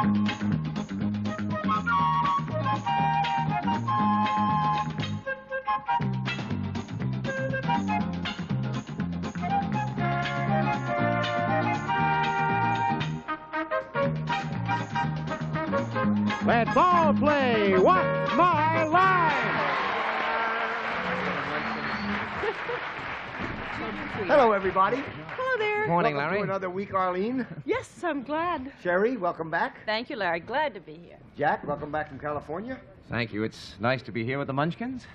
Let's all play What's My Line? Hello, everybody. Hello there. Morning, Welcome Larry. to another week, Arlene. Yes, I'm glad. Sherry, welcome back. Thank you, Larry. Glad to be here. Jack, welcome back from California. Thank you. It's nice to be here with the Munchkins.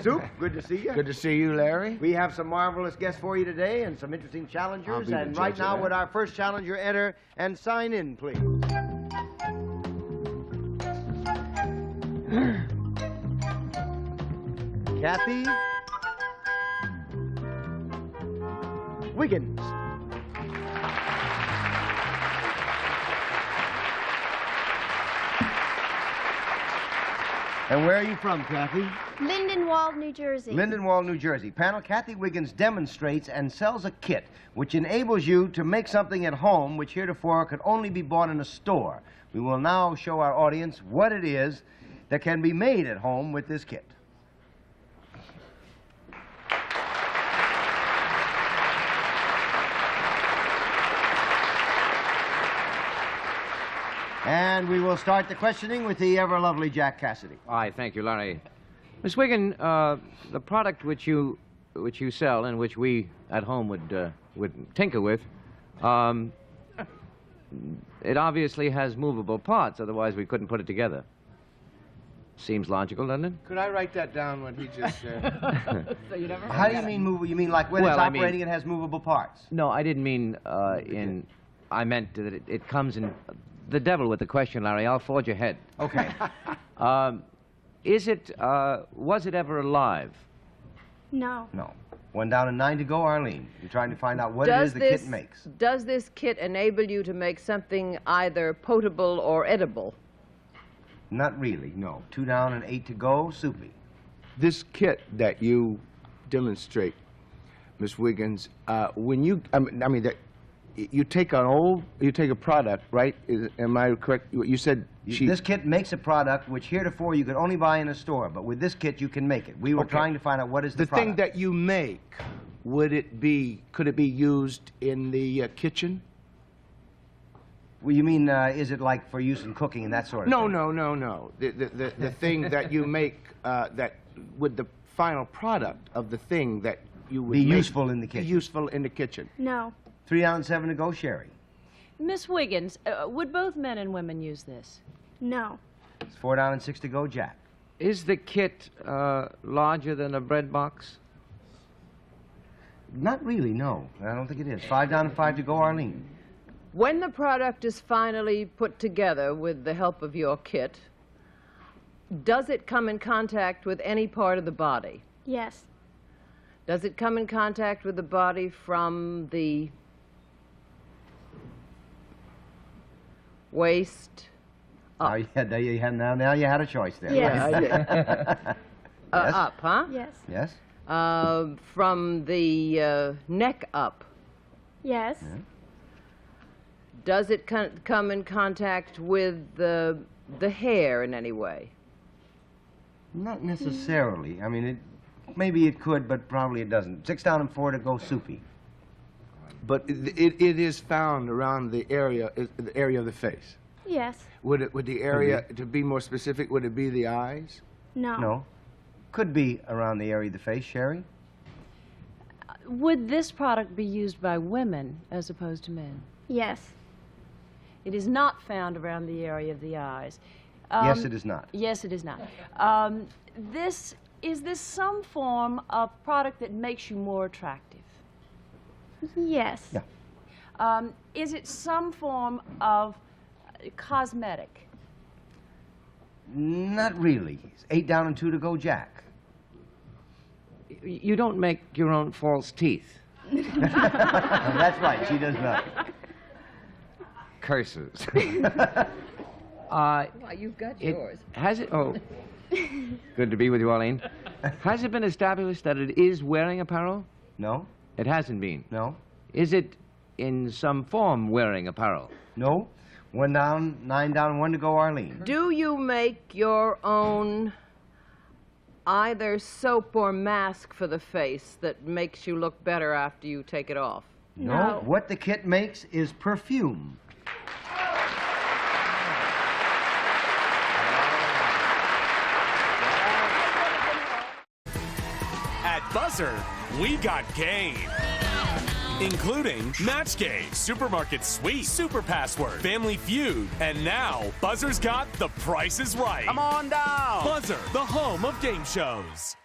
Soup, good to see you. Good to see you, Larry. We have some marvelous guests for you today and some interesting challengers. I'll be the And judge right of now, that. would our first challenger enter and sign in, please? Kathy Wiggins. And where are you from, Kathy? Lindenwold, New Jersey. Lindenwold, New Jersey. Panel, Kathy Wiggins demonstrates and sells a kit which enables you to make something at home which heretofore could only be bought in a store. We will now show our audience what it is that can be made at home with this kit. And we will start the questioning with the ever-lovely Jack Cassidy. Aye, thank you, Larry. Miss Wiggin, the product which you sell and which we at home would tinker with, it obviously has movable parts, otherwise we couldn't put it together. Seems logical, doesn't it? Could I write that down, what he just said? So you never How do you mean movable? You mean like when Well, it's I mean- operating, it has movable parts? No, I didn't mean I meant that it comes in... The devil with the question, Larry. I'll forge ahead. Okay. Was it ever alive? No. No. 1 down and 9 to go, Arlene. You're trying to find out what it is the kit makes. Does this kit enable you to make something either potable or edible? Not really, no. 2 down and 8 to go, soupy. This kit that you demonstrate, Miss Wiggins, when you, you take a product, right? Am I correct? You said This kit makes a product which heretofore you could only buy in a store, but with this kit you can make it. We were trying to find out what is the product. thing that you make, could it be used in the kitchen? Well, you mean, is it like for use in cooking and that sort of thing? No. The thing that you make, that with the final product of the thing that you would Be make, useful in the kitchen. Be useful in the kitchen. No. 3 down and 7 to go, Sherry. Miss Wiggins, would both men and women use this? No. It's 4 down and 6 to go, Jack. Is the kit larger than a bread box? Not really, no. I don't think it is. 5 down and 5 to go, Arlene. When the product is finally put together with the help of your kit, does it come in contact with any part of the body? Yes. Does it come in contact with the body from the waist up? Now you had a choice there. Yes. Yes. Up, huh? Yes. Yes. From the neck up. Yes. Yeah. Does it come in contact with the hair in any way? Not necessarily. I mean, maybe it could, but probably it doesn't. 6 down and 4 to go, soupy. But it is found around the area of the face. Yes. Would the area, to be more specific, would it be the eyes? No. No. Could be around the area of the face, Sherry. Would this product be used by women as opposed to men? Yes. It is not found around the area of the eyes. Yes, it is not. Yes, it is not. Is this some form of product that makes you more attractive? Yes. Yeah. Is it some form of cosmetic? Not really. It's 8 down and 2 to go, Jack. You don't make your own false teeth. That's right. She does not. Curses. Well, you've got yours. Has it? Oh, good to be with you, Arlene. Has it been established that it is wearing apparel? No. It hasn't been. No. Is it in some form wearing apparel? No. 1 down, 9 down, 1 to go, Arlene. Do you make your own either soap or mask for the face that makes you look better after you take it off? No. What the kit makes is perfume. At BUZZR, we got game. Including Match Game, Supermarket Sweep, Super Password, Family Feud, and now BUZZR's got The Price is Right. Come on down. BUZZR, the home of game shows.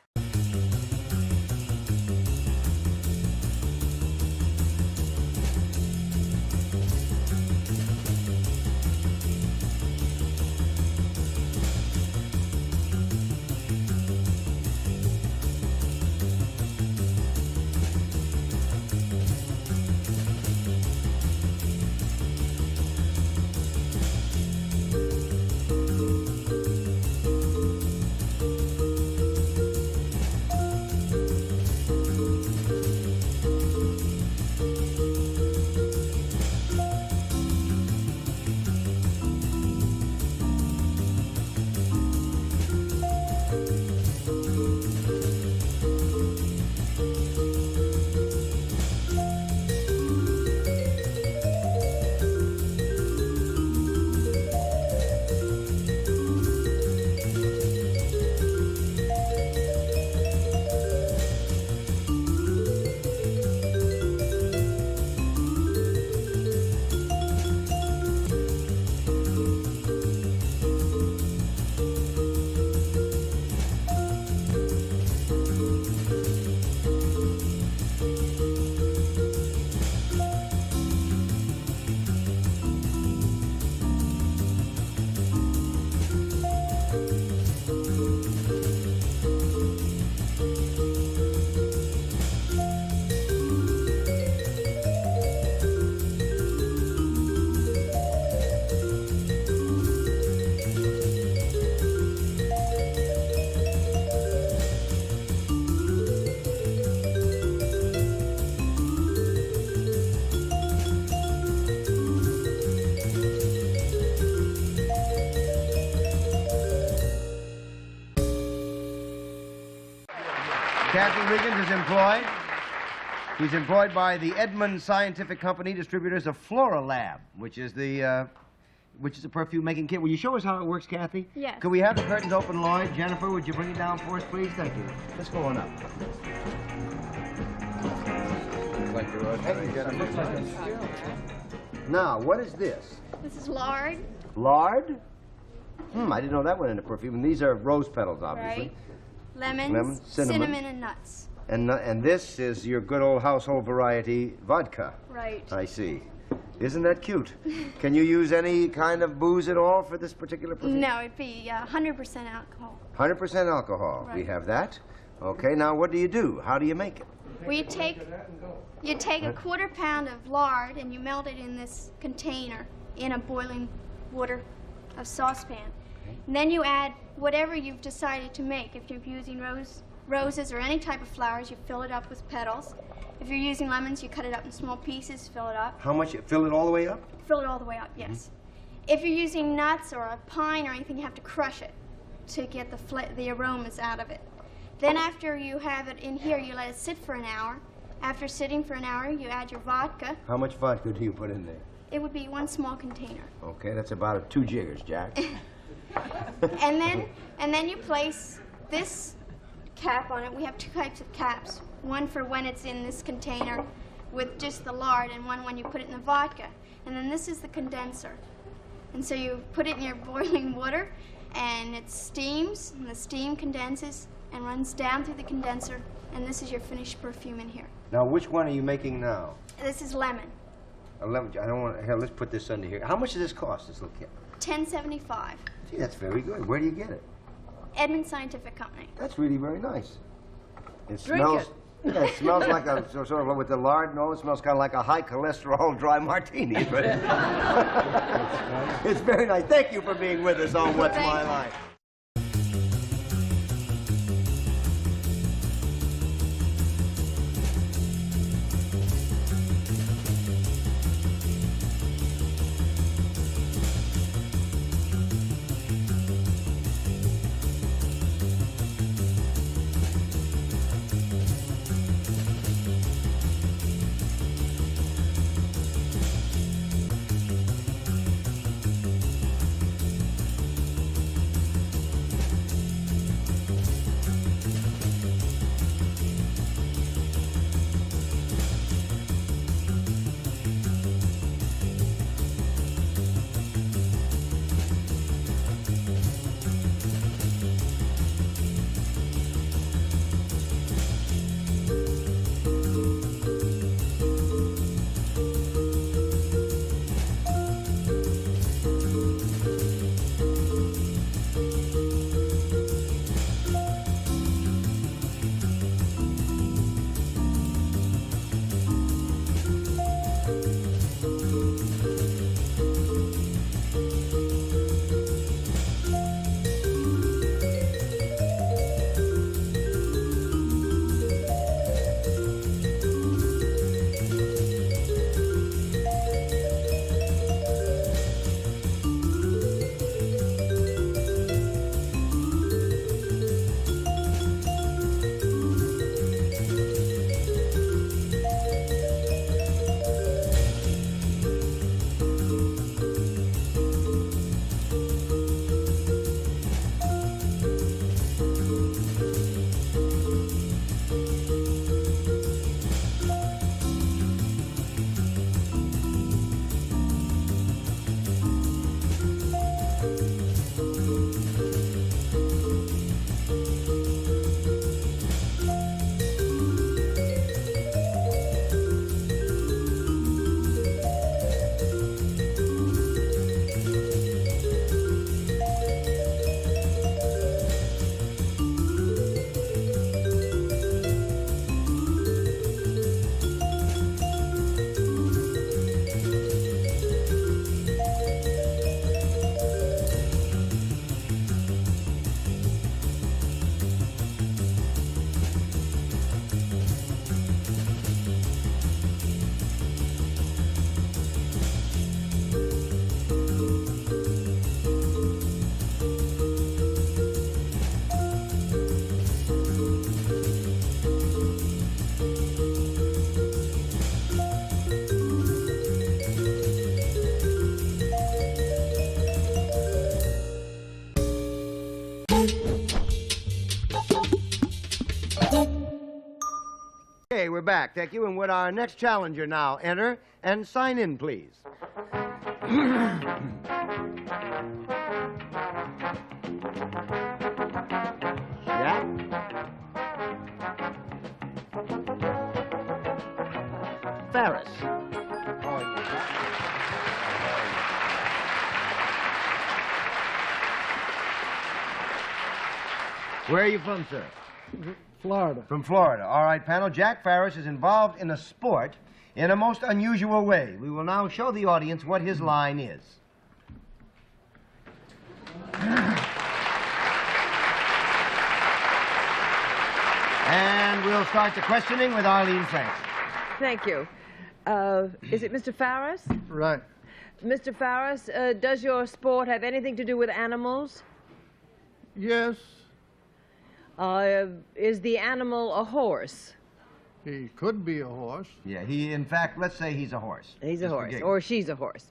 Kathy Wiggins is employed. He's employed by the Edmund Scientific Company, distributors of Flora Lab, which is a perfume-making kit. Will you show us how it works, Kathy? Yes. Could we have the curtains open, Lloyd? Jennifer, would you bring it down for us, please? Thank you. Let's go on up. Now, what is this? This is lard. Lard? I didn't know that went into perfume. And these are rose petals, obviously. Right. Lemons, Lemon, cinnamon, and nuts. And this is your good old household variety vodka. Right. I see. Isn't that cute? Can you use any kind of booze at all for this particular perfume? No, it'd be 100% alcohol. 100% alcohol. We Right. have that. Okay, now what do you do? How do you make it? Well, you take a 1/4 pound of lard and you melt it in this container in a boiling water saucepan. And then you add whatever you've decided to make. If you're using roses or any type of flowers, you fill it up with petals. If you're using lemons, you cut it up in small pieces, fill it up. How much? Fill it all the way up? Fill it all the way up, yes. If you're using nuts or a pine or anything, you have to crush it to get the aromas out of it. Then after you have it in here, you let it sit for an hour. After sitting for an hour, you add your vodka. How much vodka do you put in there? It would be 1 small container. Okay, that's about 2 jiggers, Jack. And then you place this cap on it. We have 2 types of caps. One for when it's in this container with just the lard, and one when you put it in the vodka. And then this is the condenser. And so you put it in your boiling water, and it steams, and the steam condenses and runs down through the condenser, and this is your finished perfume in here. Now, which one are you making now? This is lemon. I don't want. Here, let's put this under here. How much does this cost, this little kit? $10.75. Gee, that's very good. Where do you get it? Edmund Scientific Company. That's really very nice. It Drink smells. it. Yeah, it smells like a sort of with the lard and all. It smells kind of like a high cholesterol dry martini. But it's very nice. Thank you for being with us on What's My Life. Okay, we're back. Thank you. And would our next challenger now enter and sign in, please? Jack? Ferris. Where are you from, sir? Florida. From Florida. All right, panel. Jack Ferris is involved in a sport in a most unusual way. We will now show the audience what his line is. And we'll start the questioning with Arlene Francis. Thank you. Is it Mr. Farris? Right. Mr. Farris, does your sport have anything to do with animals? Yes, Is the animal a horse? he could be a horse. Yeah, in fact, let's say he's a horse. He's a Just for horse, giggles. or she's a horse.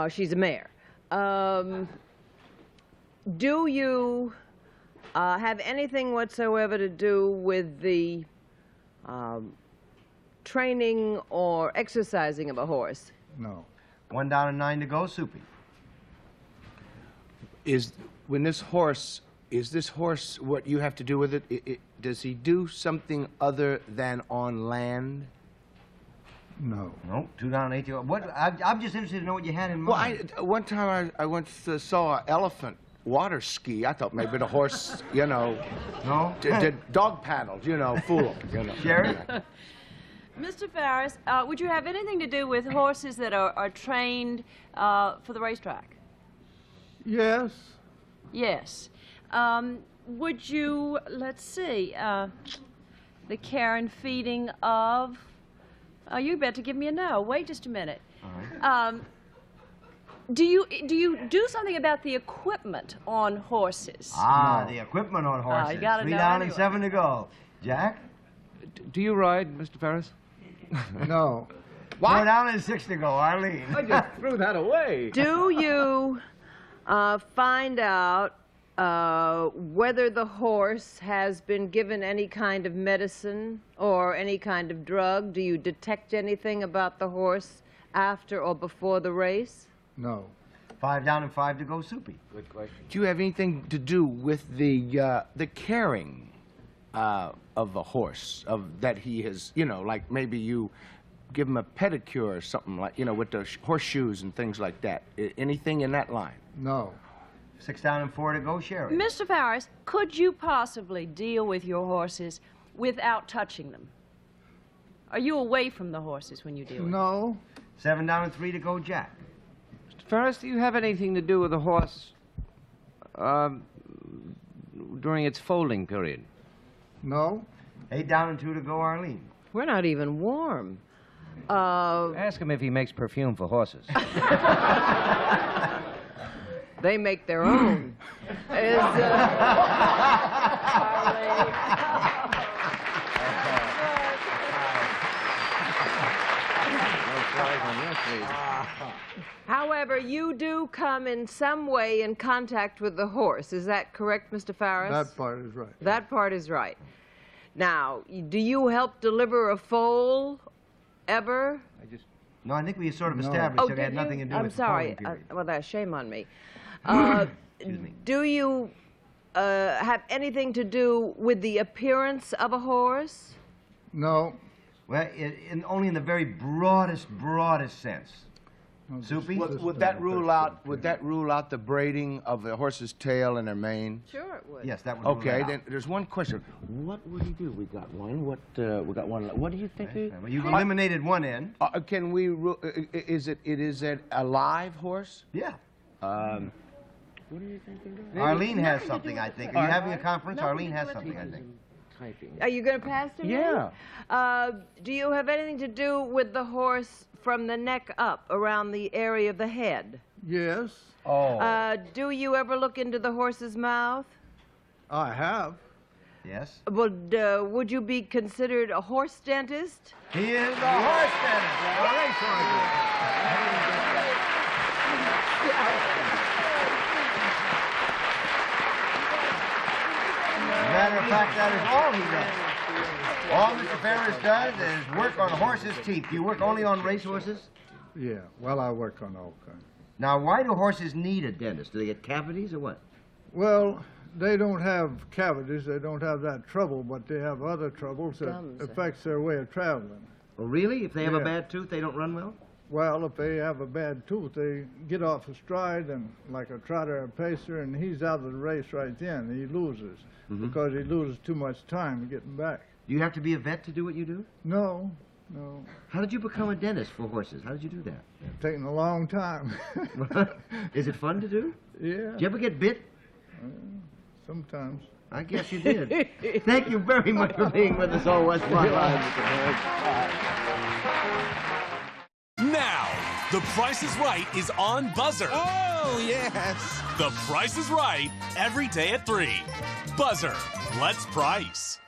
She's a mare. Do you have anything whatsoever to do with the training or exercising of a horse? No. 1 down and 9 to go, Soupy. Is this horse what you have to do with it? Does he do something other than on land? No. No, 2 down and 8 to go. What? I'm just interested to know what you had in mind. Well, one time I once saw an elephant water ski. I thought maybe the horse, No? did dog paddles, fool him, Sherry? Mr. Farris, would you have anything to do with horses that are trained for the racetrack? Yes, Yes. Would you, let's see, the care and feeding of... you better give me a no. Wait just a minute. All right. Do you do something about the equipment on horses? The equipment on horses. you gotta 3 know down and anyway. 7 to go. Jack? Do you ride, Mr. Ferris? no. 4 down and 6 to go, Arlene. I just threw that away. Do you find out whether the horse has been given any kind of medicine or any kind of drug? Do you detect anything about the horse after or before the race? No. 5 down and 5 to go, Soupy. Good question. Do you have anything to do with the caring of the horse, that he has, like maybe you give him a pedicure or something like, with the horseshoes and things like that? Anything in that line? No. 6 down and 4 to go, Sherry. Mr. Farris, could you possibly deal with your horses without touching them? Are you away from the horses when you deal with them? No. 7 down and 3 to go, Jack. Mr. Ferris, do you have anything to do with the horse during its foaling period? No. 8 down and 2 to go, Arlene. We're not even warm. Ask him if he makes perfume for horses. They make their own. However, you do come in some way in contact with the horse. Is that correct, Mr. Farris? That part is right. That part is right. Now, do you help deliver a foal ever? No, I think we sort of No. established that it did had nothing to you? do I'm with the sorry. foaling period. Well, that's shame on me. Excuse me. Do you have anything to do with the appearance of a horse? No. Well, only in the very broadest sense. No, Soupy? Would that rule out the braiding of the horse's tail and their mane? Sure it would. Yes, that would rule Okay, that out. then there's one question. What would he do? We got one. What do you think? Well, you've eliminated one end. Can we? Is it a live horse? Yeah. What do you think? Arlene has something, I think. Are you having a conference? Arlene has something, I think. Are you going to pass to me? Yeah. Do you have anything to do with the horse from the neck up, around the area of the head? Yes, Oh. Do you ever look into the horse's mouth? I have. Yes. Would you be considered a horse dentist? He is a horse dentist. A racehorse. Matter of fact, that is all he does. All Mr. Ferris does is work on horses' teeth. Do you work only on racehorses? Yeah, well, I work on all kinds. Now, why do horses need a dentist? Do they get cavities or what? Well, they don't have cavities, they don't have that trouble, but they have other troubles that affects their way of traveling. Oh, really? If they have a Yeah. bad tooth, they don't run well? Well, if they have a bad tooth, they get off a stride and like a trotter or a pacer, and he's out of the race right then. He loses because he loses too much time getting back. Do you have to be a vet to do what you do? No, no, How did you become a dentist for horses? How did you do that? taking a long time. Is it fun to do? Yeah, Did you ever get bit? sometimes. I guess you did. Thank you very much for being with us all, West My Line, Mr. Ferris. Now, The Price is Right is on BUZZR. Oh, yes. The Price is Right, every day at 3. BUZZR, let's price.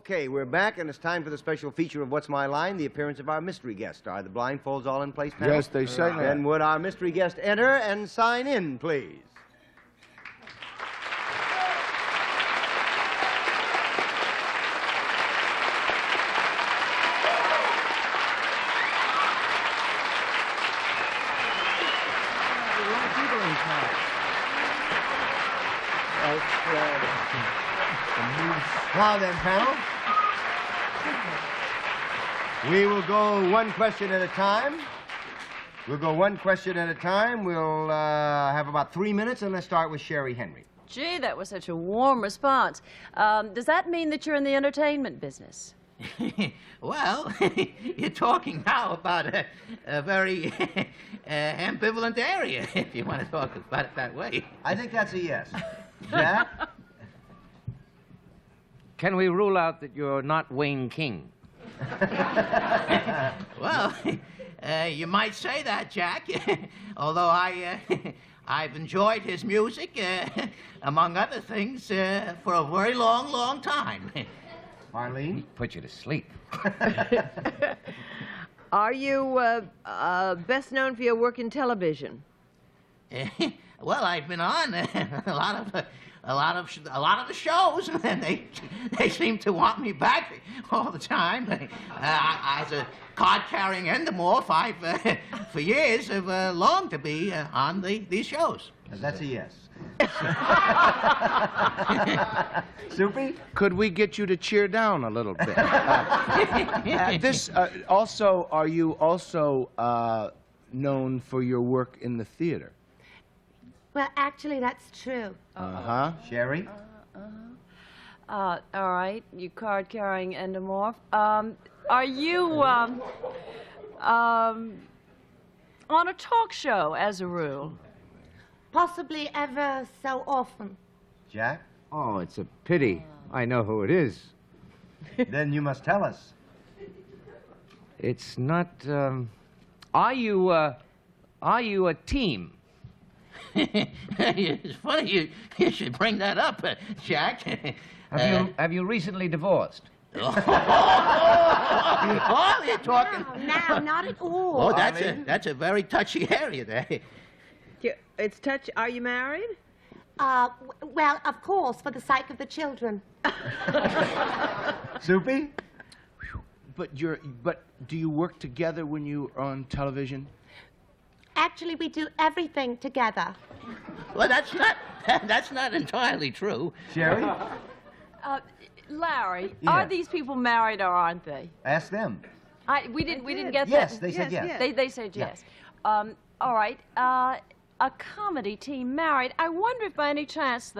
Okay, we're back, and it's time for the special feature of What's My Line, the appearance of our mystery guest. Are the blindfolds all in place, panel? Yes, they certainly are. Then would our mystery guest enter and sign in, please? Now then, panel, we will go one question at a time. We'll go one question at a time. We'll have about 3 minutes, and let's start with Sherry Henry. Gee, that was such a warm response. Does that mean that you're in the entertainment business? Well, you're talking now about a very ambivalent area, if you want to talk about it that way. I think that's a yes. Jack? Can we rule out that you're not Wayne King? Well, you might say that, Jack. Although I've enjoyed his music, among other things, for a very long, long time. Marlene? Put you to sleep. Are you best known for your work in television? Well, I've been on a lot of the shows, and they seem to want me back all the time. As a card-carrying endomorph, I've for years have longed to be on these shows. That's a yes. Soupy? Could we get you to cheer down a little bit? Also, are you also known for your work in the theater? Well, actually, that's true. Sherry? All right, you card-carrying endomorph. Are you, on a talk show, as a rule? Possibly ever so often. Jack? Oh, it's a pity. I know who it is. Then you must tell us. It's not, are you a team? It's funny you should bring that up, Jack. Have you recently divorced? Oh, you're talking. No, not at all. Oh, that's a very touchy area there. It's touch. Are you married? Well, of course, for the sake of the children. Soupy? But do you work together when you are on television? Actually, we do everything together. Well, that's not entirely true. Sherry? Larry, Yeah. are these people married or aren't they? Ask them. We didn't get Yes, that. they said yes. They said yes. All right. A comedy team married. I wonder if by any chance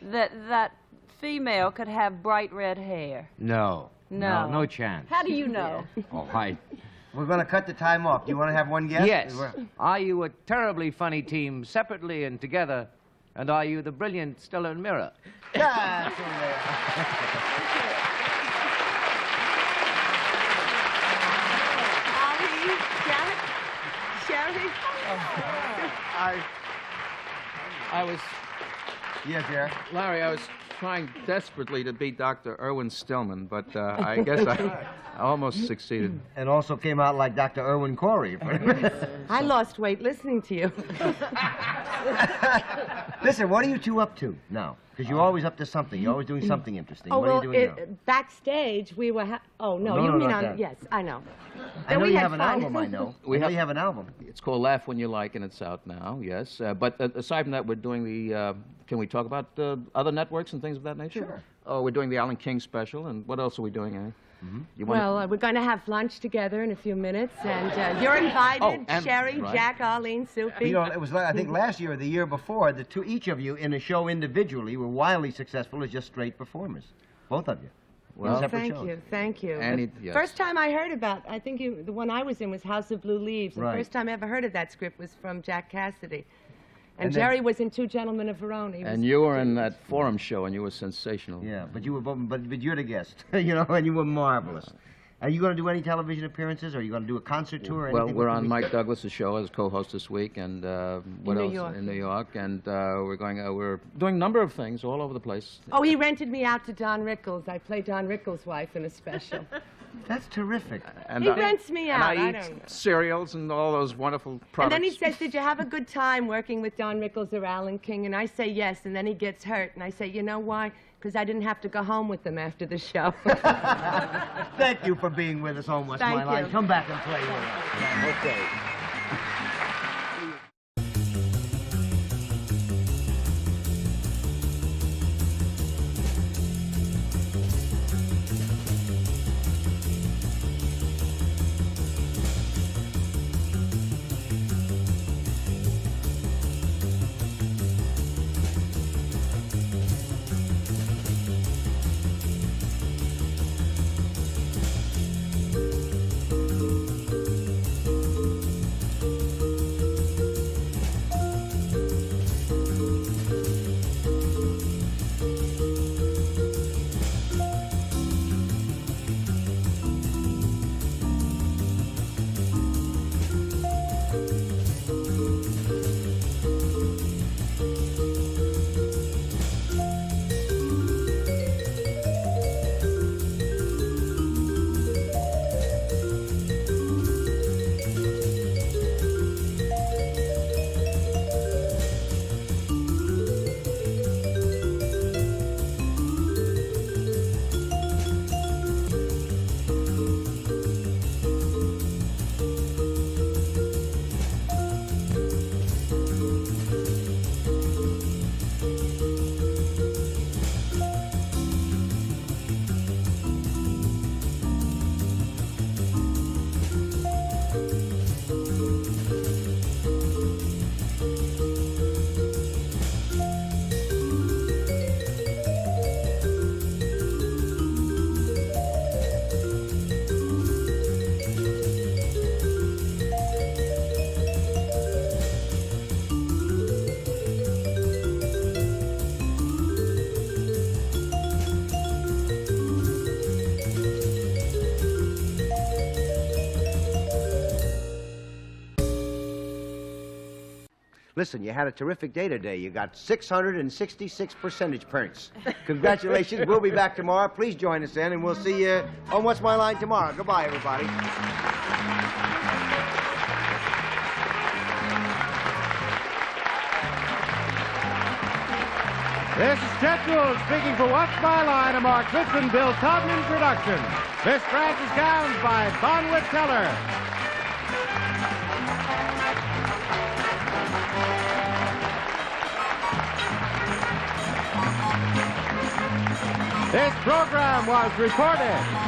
that female could have bright red hair. No. No. No chance. How do you know? Oh, We're going to cut the time off. Do you want to have one guess? Yes. Are you a terribly funny team separately and together? And are you the brilliant Stella and Meara? Yeah, Ollie, Jack, Sherry. I was, Yeah, Jerry. Larry, I was trying desperately to beat Dr. Irwin Stillman, but I guess I almost succeeded. And also came out like Dr. Irwin Corey. I lost weight listening to you. Listen, what are you two up to now? Because you're always up to something. You're always doing something interesting. Oh, what well, are you doing now? backstage, we were... oh, no, No, you no, mean not on... that. Yes, I know. I know we you had have an fun. album, I know. We I know have- you have an album. It's called Laugh When You Like, and it's out now, yes. But aside from that, we're doing the... can we talk about other networks and things of that nature? Sure. Oh, we're doing the Alan King special, and what else are we doing, Annie? You Well, we're going to have lunch together in a few minutes, and you're invited, Oh, and- Sherry, right. Jack, Arlene, Soupy. You know, it was, I think, last year or the year before, each of you in a show individually were wildly successful as just straight performers. Both of you. Well, separate shows. Thank you. Annie, yes. First time I heard about, I think the one I was in was House of Blue Leaves. Right. The first time I ever heard of that script was from Jack Cassidy. And, And then- Jerry was in Two Gentlemen of Verona. He was- And you were in that forum show, and you were sensational. Yeah, but you were both, but you're the guest, you know, and you were marvelous. Are you going to do any television appearances? Or are you going to do a concert tour? Or Well, anything we're with the on week? Mike Douglas's show as co-host this week, and what New else? York. In New York, and we're doing a number of things all over the place. Oh, he rented me out to Don Rickles. I play Don Rickles' wife in a special. That's terrific. And He rents me out, And I I don't know. eat cereals and all those wonderful products. And then he says, did you have a good time working with Don Rickles or Alan King? And I say yes, and then he gets hurt. And I say, you know why? Because I didn't have to go home with them after the show. Thank you for being with us, Almost Thank My Line. you. Come back and play with us. Okay. Listen, you had a terrific day today. You got 666 percentage points. Congratulations. We'll be back tomorrow. Please join us then, and we'll see you on What's My Line tomorrow. Goodbye, everybody. This is Chet Gould speaking for What's My Line, a Mark Goodson, Bill Todman production. This branch is gowned by Bonwit Teller. This program was recorded